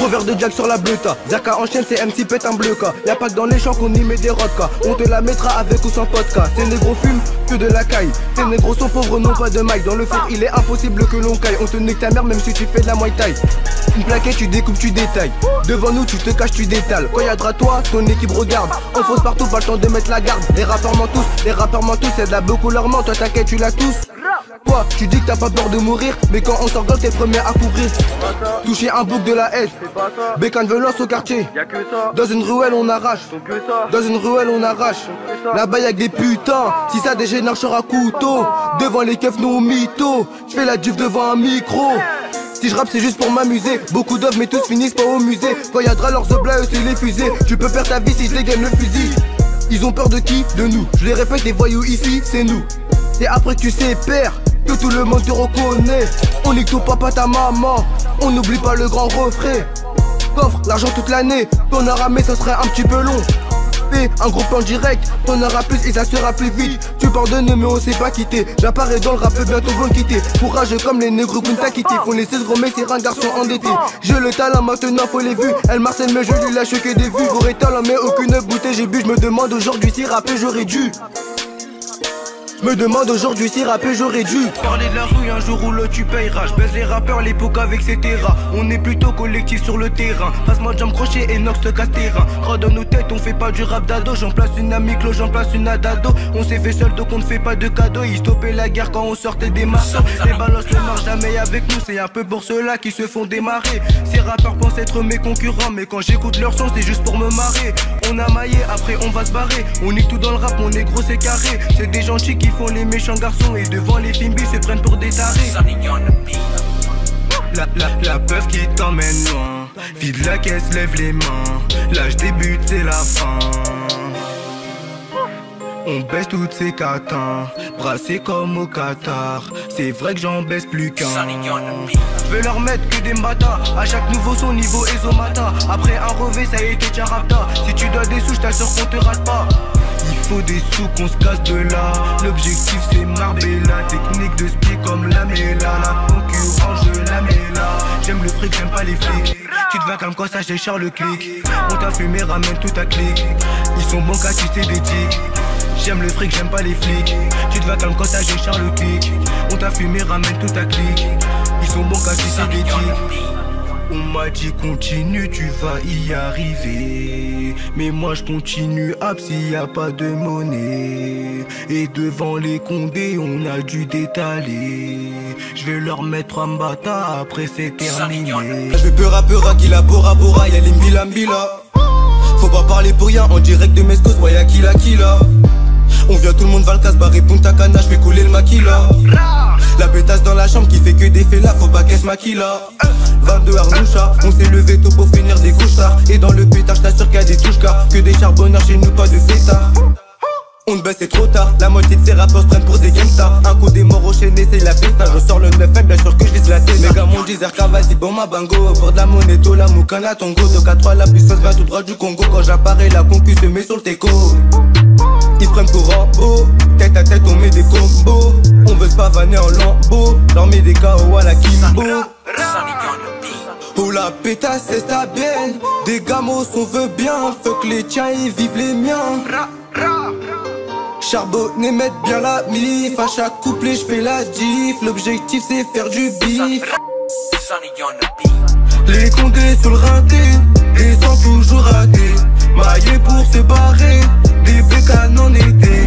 Gros verre de Jack sur la bleuta. Zaka enchaîne, c'est MC pète un bleu cas. Y'a pas que dans les champs qu'on y met des rodkas. On te la mettra avec ou sans vodka. Ces négros fument que de la caille. Ces négros sont pauvres, non pas de maille. Dans le four il est impossible que l'on caille. On te nique ta mère même si tu fais de la muay thai. Une plaquette tu découpes, tu détailles. Devant nous tu te caches, tu détales. Quand y'a de toi, ton équipe regarde. On fonce partout, pas le temps de mettre la garde. Les rappeurs mentent tous, c'est de la beaucoup leur ment. Toi t'inquiète, tu l'as tous. Toi, tu dis que t'as pas peur de mourir, mais quand on s'engage t'es premier à couvrir. Toucher un bouc de la haine, bécane violence au quartier. Dans une ruelle on arrache, dans une ruelle on arrache. Là-bas y'a que des putains, si ça dégénère j'aurai couteau. Devant les keufs nous mythos, j'fais la diff devant un micro. Si je rappe c'est juste pour m'amuser. Beaucoup d'œuvres mais tous finissent pas au musée. Quand y'a de leurs oblas eux c'est les fusées. Tu peux perdre ta vie si je dégaine le fusil. Ils ont peur de qui? De nous. Je les répète, les voyous ici c'est nous. C'est après que tu sais père que tout le monde te reconnaît. On nique ton papa, ta maman. On n'oublie pas le grand refrain. Coffre, l'argent toute l'année. T'en auras mais ça serait un petit peu long. Fais un gros plan direct. T'en auras plus et ça sera plus vite. Tu pardonnes mais on sait pas quitter. J'apparais dans le rap bientôt vont quitter. Courageux comme les négros qu'on t'a quitté. Font les 16 gros mais c'est un garçon endetté. J'ai le talent maintenant faut les vues. Elle marcelle mais je lui lâche que des vues. J'aurais talent mais aucune bouteille j'ai bu. Je me demande aujourd'hui si rapper j'aurais dû. Me demande aujourd'hui si rapper j'aurais dû. Parler de la rue un jour où l'autre tu payeras. Je baisse les rappeurs l'époque avec etc. On est plutôt collectif sur le terrain. Passe-moi jump crochet et Nox te casse terrain. Gros dans nos têtes on fait pas du rap d'ado. J'en place une amiclo, j'en place une adado. On s'est fait seul donc on ne fait pas de cadeaux. Ils stoppaient la guerre quand on sortait des marceaux. Les balances ne marchent jamais avec nous. C'est un peu pour ceux-là qui se font démarrer. Ces rappeurs pensent être mes concurrents. Mais quand j'écoute leur son c'est juste pour me marrer. On a maillé après on va se barrer. On est tout dans le rap, on est gros c'est carré. C'est des gentils qui font les méchants garçons et devant les fimbis se prennent pour des tarés. La peuf qui t'emmène loin. Vide la caisse, lève les mains. L'âge débute, c'est la fin. On baisse toutes ces catins, brassés comme au Qatar. C'est vrai que j'en baisse plus qu'un. Je vais leur mettre que des matas. À chaque nouveau son niveau Ezomata. Après un revêt ça a été Jarapta. Si tu dois des sous j't'assure qu'on te rate pas. Il faut des sous qu'on se casse de là. L'objectif c'est Marbella. Technique de ski comme la Mela. La concurrence je la mets là. J'aime le fric, j'aime pas les flics. Tu te vas comme quoi ça j'ai Charles le clic. On t'a fumé, ramène tout ta clique. Ils sont bons qu'à sucer des tics. J'aime le fric, j'aime pas les flics. Tu te vas comme quand ça j'ai Charles le clic. On t'a fumé, ramène tout ta clique. Ils sont bons qu'à sucer des tics. On m'a dit continue, tu vas y arriver. Mais moi je continue hop s'il y a pas de monnaie. Et devant les condés on a dû détaler. Je vais leur mettre un bata, après c'est terminé. Je veux rappeur qui la Bora Bora, y'a les Mbila Mbila. Faut pas parler pour rien, en direct de Mescos, ouais y'a Kila Kila. On vient, tout le monde va le casse barrer Punta Cana, j'fais couler le maquila. La pétasse dans la chambre qui fait que des faits là, faut pas qu'elle se maquille là. 22 Arnoucha, on s'est levé tôt pour finir des couches tard. Et dans le pétard, j't'assure qu'il y a des touches car que des charbonneurs chez nous, pas de fêtards. On te baisse c'est trop tard, la moitié de ces rappeurs se prennent pour des gangsters. Un coup des morts au chaîné c'est la festa. Je sors le 9F, bien sûr que je vise la tête. Mes gars m'ont dit Zerka vas-y bon ma bango. Au bord de la monnaie, la moukana tongo. De 4-3 la puissance va tout droit du Congo. Quand j'apparais la concu se met sur le teco. Ils se prennent pour Rambo, tête à tête on met des combos. On veut se pavaner en lambeau, leur met des KO à la Kimbo. Oh la pétasse c'est ta belle. Des gamos on veut bien. Faut que les tiens ils vivent les miens. Charbonner, mettre bien la mif. À chaque couplet j'fais la diff. L'objectif c'est faire du bif. Les condés sur le rinté.